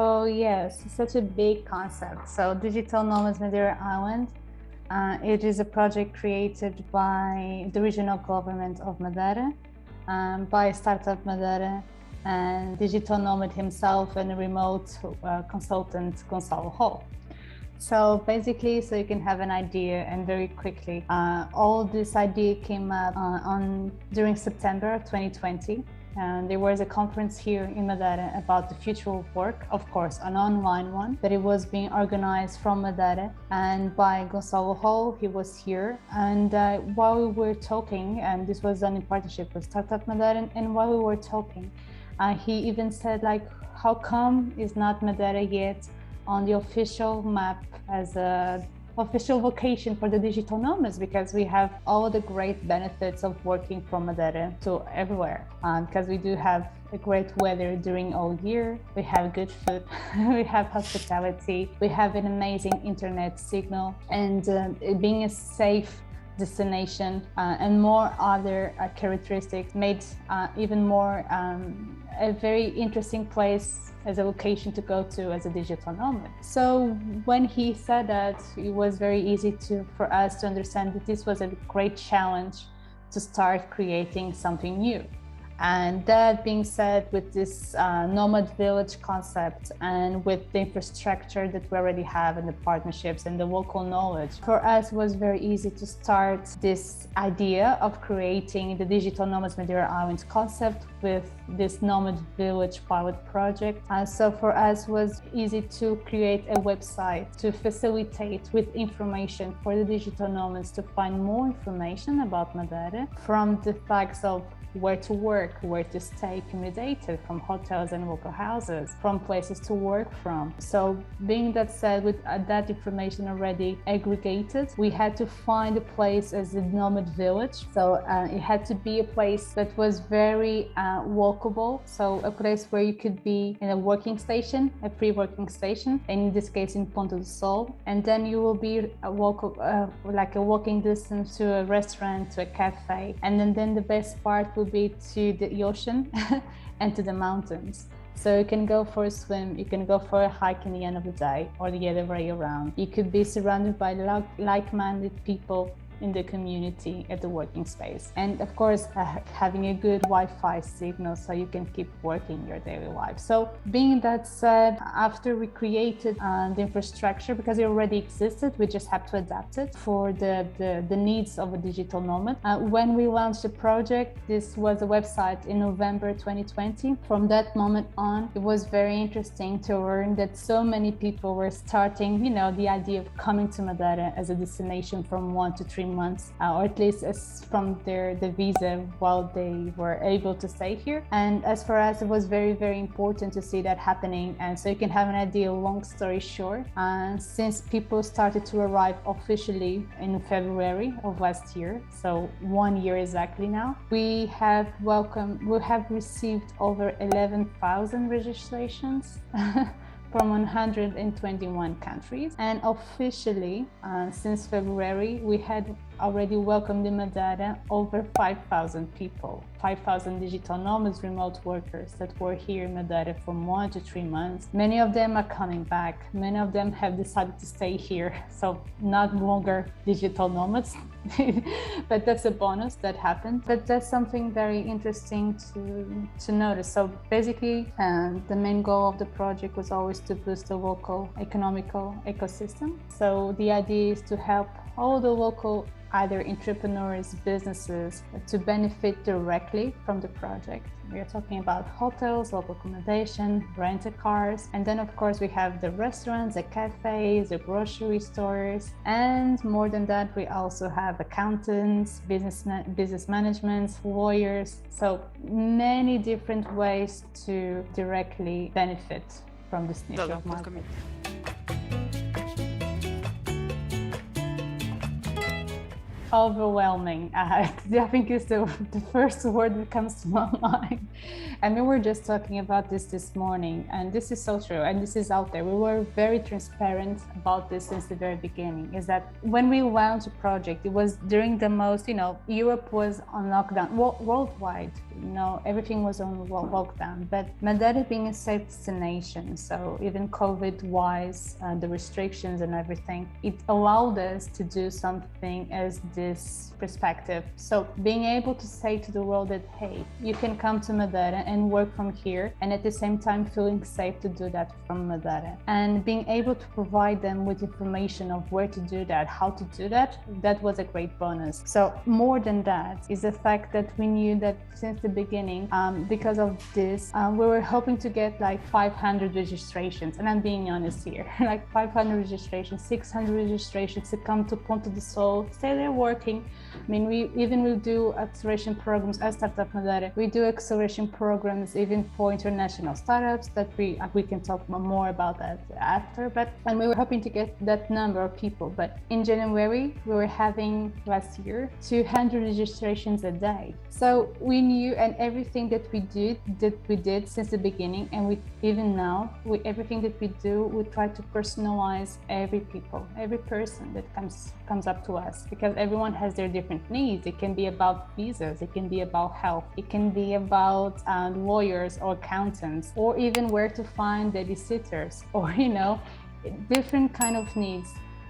Oh yes, it's such a big concept. So Digital Nomads Madeira Island, it is a project created by the regional government of Madeira, by Startup Madeira, and Digital Nomad himself and a remote consultant, Gonçalo Hall. So basically, so you can have an idea, and very quickly, all this idea came up during September 2020. And there was a conference here in Madeira about the future of work, of course, an online one, but it was being organized from Madeira and by Gonçalo Hall. He was here. And while we were talking, and this was done in partnership with Startup Madeira, and while we were talking, he even said, like, how come is not Madeira yet on the official map as a official vocation for the digital nomads, because we have all the great benefits of working from Madeira to everywhere, because we do have a great weather during all year, we have good food, we have hospitality, we have an amazing internet signal, and being a safe destination and more other characteristics made even more a very interesting place as a location to go to as a digital nomad. So when he said that, it was very easy for us to understand that this was a great challenge to start creating something new. And that being said, with this nomad village concept and with the infrastructure that we already have and the partnerships and the local knowledge, for us it was very easy to start this idea of creating the Digital Nomads Madeira Island concept with this nomad village pilot project. So for us it was easy to create a website to facilitate with information for the digital nomads to find more information about Madeira, from the facts of where to work, where to stay accommodated, from hotels and local houses, from places to work from. So being that said, with that information already aggregated, we had to find a place as a nomad village. So it had to be a place that was very walkable. So a place where you could be in a working station, a pre-working station, and in this case in Ponta do Sol. And then you will be like a walking distance to a restaurant, to a cafe. And then the best part will be to the ocean and to the mountains. So you can go for a swim, you can go for a hike in the end of the day, or the other way around. You could be surrounded by like-minded people in the community at the working space. And of course, having a good Wi-Fi signal so you can keep working your daily life. So being that said, after we created the infrastructure, because it already existed, we just have to adapt it for the needs of a digital nomad. When we launched the project, this was a website in November 2020. From that moment on, it was very interesting to learn that so many people were starting, the idea of coming to Madeira as a destination from 1 to 3 months, or at least as from the visa while they were able to stay here. And as for us, it was very, very important to see that happening. And so you can have an idea, long story short, since people started to arrive officially in February of last year, so 1 year exactly now, we have received over 11,000 registrations from 121 countries. And officially, since February, we had already welcomed in Madeira over 5,000 people, 5,000 digital nomads, remote workers that were here in Madeira from 1 to 3 months. Many of them are coming back. Many of them have decided to stay here. So not longer digital nomads, but that's a bonus that happened. But that's something very interesting to notice. So basically, the main goal of the project was always to boost the local economical ecosystem. So the idea is to help all the local either entrepreneurs, businesses to benefit directly from the project. We are talking about hotels, local accommodation, rental cars, and then of course we have the restaurants, the cafes, the grocery stores, and more than that, we also have accountants, business management, lawyers, so many different ways to directly benefit from this niche of market. Overwhelming. I think is the first word that comes to my mind. And we were just talking about this morning, and this is so true, and this is out there. We were very transparent about this since the very beginning, is that when we launched the project, it was during the most, Europe was on lockdown, worldwide, everything was on lockdown, but Madeira being a safe destination, so even COVID-wise, the restrictions and everything, it allowed us to do something as this perspective. So being able to say to the world that, hey, you can come to Madeira and work from here, and at the same time feeling safe to do that from Madeira, and being able to provide them with information of where to do that, how to do that, that was a great bonus. So more than that is the fact that we knew that since the beginning, because of this, we were hoping to get like 500 registrations, and I'm being honest here, like 500 registrations, 600 registrations to come to Ponta do Sol, stay there working. I mean, we will do acceleration programs as Startup Madeira. We do acceleration programs even for international startups that we can talk more about that after. And we were hoping to get that number of people. But in January, we were having last year 200 registrations a day. So we knew, and everything that we did since the beginning, and we even now, everything that we do, we try to personalize every person that comes up to us, because everyone has their different needs. It can be about visas, it can be about health, it can be about lawyers or accountants, or even where to find babysitters, or different kind of needs.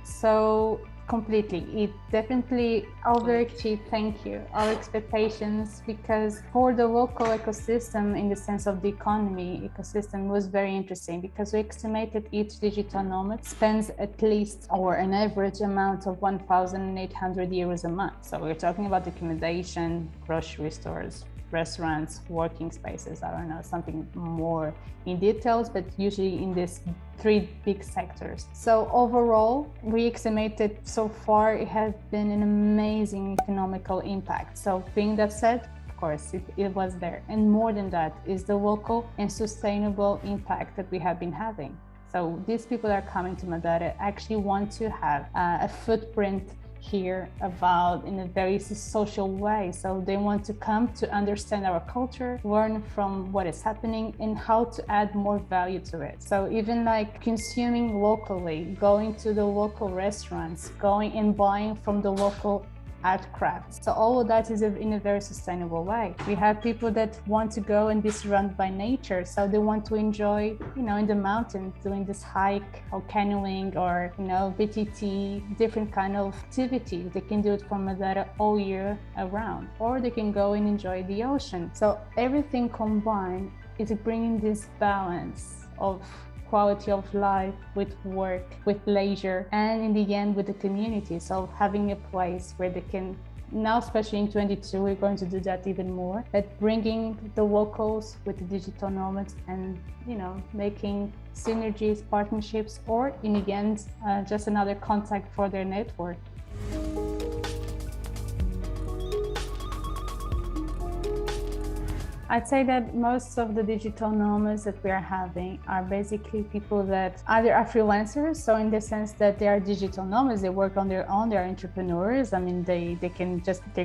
So completely, it definitely overachieved, thank you, our expectations, because for the local ecosystem, in the sense of the economy ecosystem, was very interesting, because we estimated each digital nomad spends at least, or an average amount of 1,800 euros a month. So we're talking about accommodation, grocery stores, restaurants, working spaces, I don't know, something more in details, but usually in these three big sectors. So overall, we estimated so far it has been an amazing economical impact. So being that said, of course, it was there. And more than that is the local and sustainable impact that we have been having. So these people that are coming to Madeira actually want to have a footprint here about in a very social way. So they want to come to understand our culture, learn from what is happening, and how to add more value to it. So even like consuming locally, going to the local restaurants, going and buying from the local art crafts. So all of that is in a very sustainable way. We have people that want to go and be surrounded by nature. So they want to enjoy, in the mountains, doing this hike or canoeing or, BTT, different kind of activities. They can do it from Madeira all year around, or they can go and enjoy the ocean. So everything combined is bringing this balance of quality of life with work, with leisure, and in the end with the community. So having a place where they can, now especially in 22, we're going to do that even more, but bringing the locals with the digital nomads and, making synergies, partnerships, or in the end, just another contact for their network. I'd say that most of the digital nomads that we are having are basically people that either are freelancers, so in the sense that they are digital nomads, they work on their own, they're entrepreneurs. I mean, they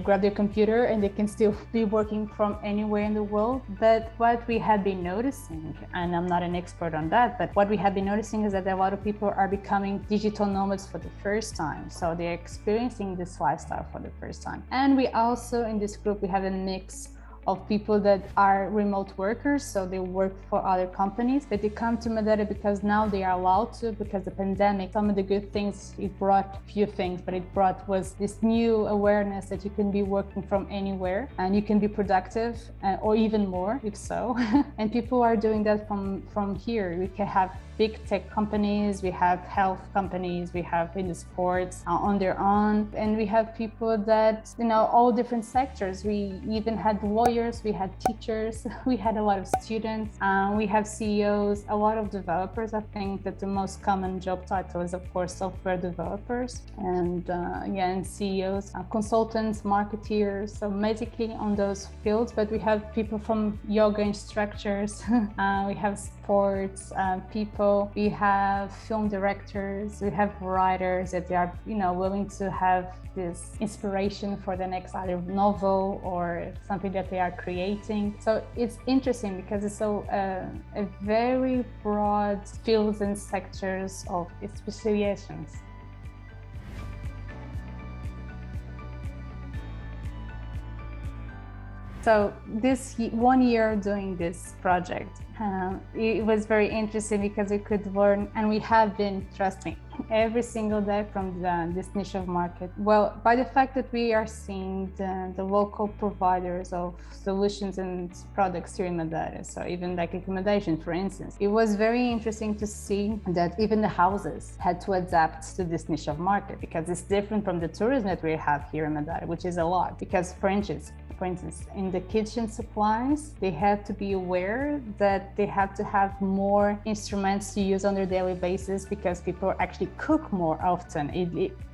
grab their computer and they can still be working from anywhere in the world. But what we have been noticing, and I'm not an expert on that, but what we have been noticing is that a lot of people are becoming digital nomads for the first time. So they're experiencing this lifestyle for the first time. And we also, in this group, we have a mix of people that are remote workers, so they work for other companies, but they come to Madeira because now they are allowed to, because the pandemic, some of the good things it brought, few things, but it brought was this new awareness that you can be working from anywhere and you can be productive, or even more if so. And people are doing that from here. We can have big tech companies, we have health companies, we have in the sports on their own, and we have people that, all different sectors. We even had lawyers, we had teachers, we had a lot of students, we have CEOs, a lot of developers. I think that the most common job title is, of course, software developers, and CEOs, consultants, marketeers, so basically on those fields. But we have people from yoga instructors, we have sports people, So we have film directors, we have writers that they are, willing to have this inspiration for the next either novel or something that they are creating. So it's interesting because it's so a very broad fields and sectors of specializations. So this 1 year doing this project, it was very interesting because we could learn, and we have been, trust me, every single day from this niche of market. Well, by the fact that we are seeing the local providers of solutions and products here in Madeira, so even like accommodation, for instance, it was very interesting to see that even the houses had to adapt to this niche of market because it's different from the tourism that we have here in Madeira, which is a lot. Because for instance, in the kitchen supplies, they have to be aware that they have to have more instruments to use on their daily basis because people actually cook more often,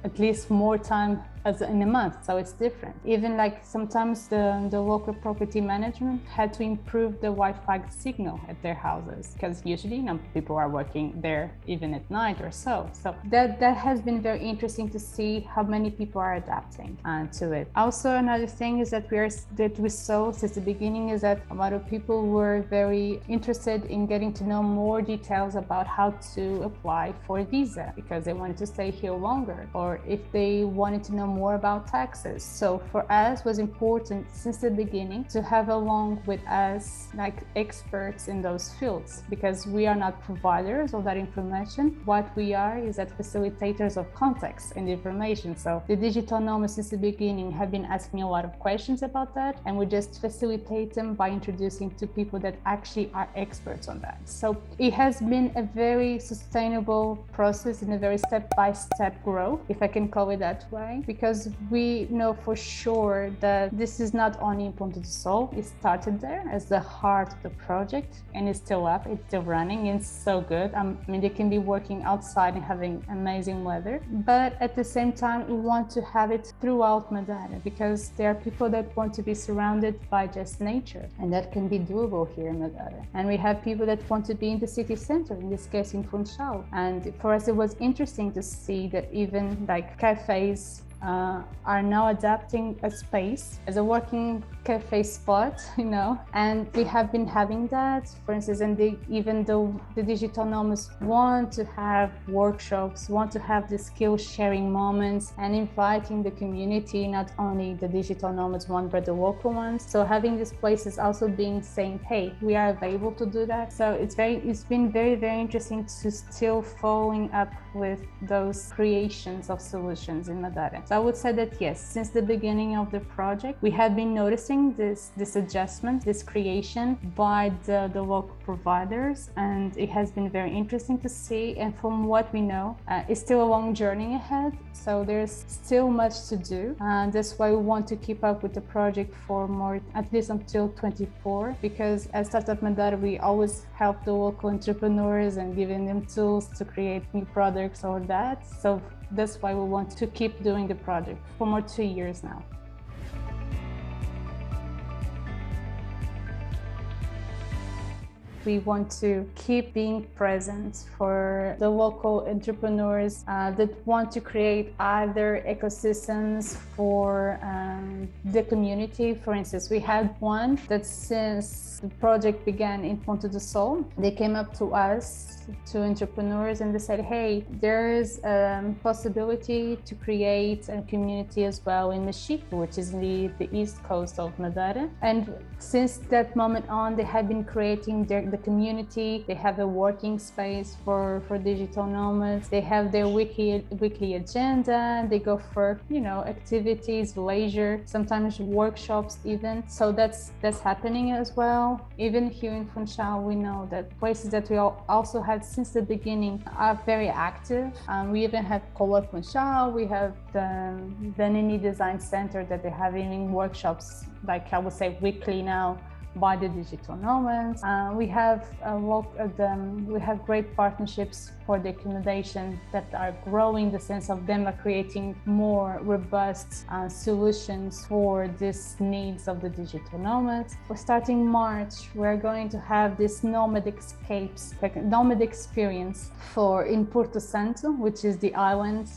at least more time as in a month, so it's different. Even like sometimes the local property management had to improve the Wi-Fi signal at their houses because usually people are working there even at night or so. So that has been very interesting to see how many people are adapting to it. Also, another thing is that we saw since the beginning is that a lot of people were very interested in getting to know more details about how to apply for a visa because they wanted to stay here longer, or if they wanted to know more about taxes. So for us it was important since the beginning to have along with us like experts in those fields, because we are not providers of that information. What we are is that facilitators of context and information. So the digital nomads since the beginning have been asking a lot of questions about that, and we just facilitate them by introducing to people that actually are experts on that. So it has been a very sustainable process and a very step-by-step growth, if I can call it that way, because we know for sure that this is not only in Ponta do Sol. It started there as the heart of the project, and it's still up, it's still running, it's so good. I mean, they can be working outside and having amazing weather, but at the same time, we want to have it throughout Madeira because there are people that want to be surrounded by just nature, and that can be doable here in Madeira. And we have people that want to be in the city center, in this case in Funchal. And for us, it was interesting to see that even like cafes are now adapting a space as a working cafe spot, and we have been having that, for instance, and even though the digital nomads want to have workshops, want to have the skill sharing moments and inviting the community, not only the digital nomads one, but the local ones. So having these places also being saying, hey, we are available to do that. So it's been very, very interesting to still following up with those creations of solutions in Madeira. So I would say that yes, since the beginning of the project, we have been noticing this adjustment, this creation by the local providers, and it has been very interesting to see. And from what we know, it's still a long journey ahead, so there's still much to do. And that's why we want to keep up with the project for more, at least until 24, because as Startup Madeira, we always help the local entrepreneurs and giving them tools to create new products or that. So that's why we want to keep doing the project for more 2 years now. We want to keep being present for the local entrepreneurs that want to create other ecosystems for the community. For instance, we had one that since the project began in Ponta do Sol, they came up to us, to entrepreneurs, and they said, hey, there's a possibility to create a community as well in Mexico, which is the east coast of Madeira. And since that moment on, they have been creating the community. They have a working space for digital nomads. They have their weekly agenda. They go for, activities, leisure, sometimes workshops even. So that's happening as well. Even here in Funchal, we know that places that we also had since the beginning are very active. We even have Cola Funchal. We have the Nini Design Center that they're having workshops, like I would say weekly now, by the digital nomads. We have we have great partnerships for the accommodation that are growing the sense of them are creating more robust solutions for these needs of the digital nomads. We're starting March, we're going to have this nomad escapes, like nomad experience in Porto Santo, which is the island,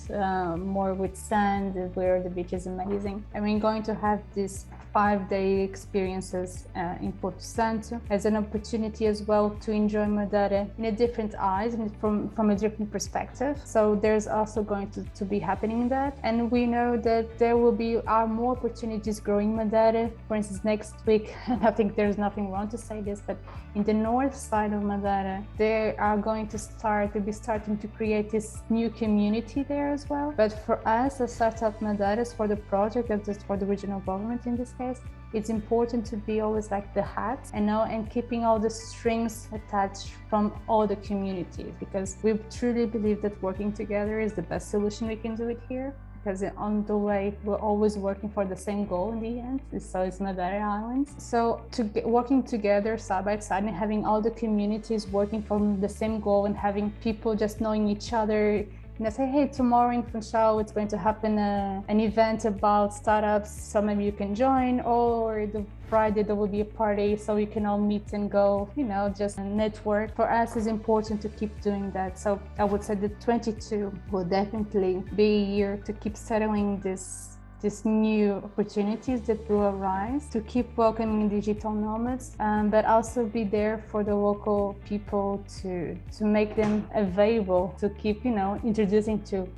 more with sand, where the beach is amazing. And we're going to have this 5-day experiences in Porto Santo as an opportunity as well to enjoy Madeira in a different eyes and from a different perspective. So there's also going to be happening that, and we know that there will be more opportunities growing Madeira. For instance, next week, and I think there's nothing wrong to say this, but in the north side of Madeira, they are going to be starting to create this new community there as well. But for us as Startup Madeira, for the project, that's for the regional government in this case, it's important to be always like the hat and keeping all the strings attached from all the communities, because we truly believe that working together is the best solution we can do it here. Because on the way, we're always working for the same goal in the end, so it's Madeira Islands. So working together side by side and having all the communities working from the same goal and having people just knowing each other. Say, hey, tomorrow in Funchal it's going to happen an event about startups, so maybe you can join, or the Friday there will be a party so you can all meet and go, just network. For us, it's important to keep doing that. So I would say that 22 will definitely be a year to keep settling these new opportunities that will arise, to keep welcoming digital nomads, but also be there for the local people to make them available, to keep introducing to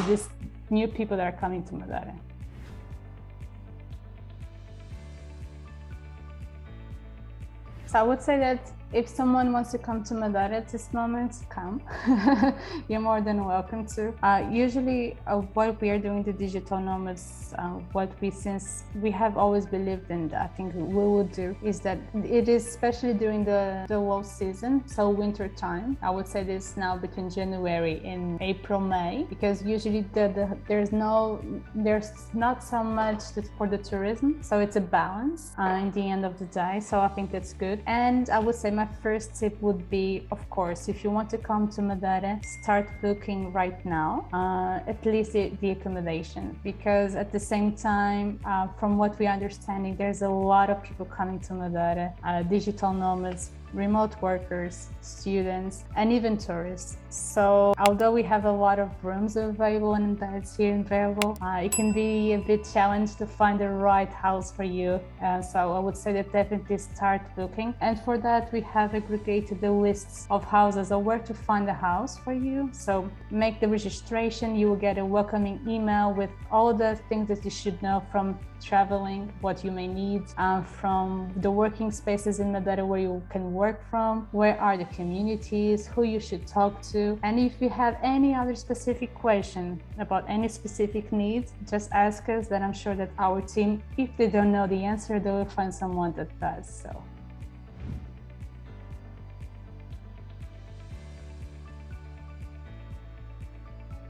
these new people that are coming to Madeira. So I would say that if someone wants to come to Madeira at this moment, come. You're more than welcome to. Usually what we are doing, the digital nomads, since we have always believed, and I think we will do, is that it is especially during the low season, so winter time. I would say this now between January and April, May, because usually there's not so much for the tourism, so it's a balance in the end of the day. So I think that's good. And I would say my first tip would be, of course, if you want to come to Madeira, start booking right now, at least the accommodation, because at the same time, from what we are understanding, there's a lot of people coming to Madeira, digital nomads, remote workers, students, and even tourists. So although we have a lot of rooms available and beds here available, it can be a bit challenging to find the right house for you. So I would say that definitely start booking. And for that, we have aggregated the lists of houses or where to find a house for you. So make the registration. You will get a welcoming email with all the things that you should know from traveling, what you may need, from the working spaces in Madeira where you can work from, where are the communities, who you should talk to. And if you have any other specific question about any specific needs, just ask us, that I'm sure that our team, if they don't know the answer, they will find someone that does so.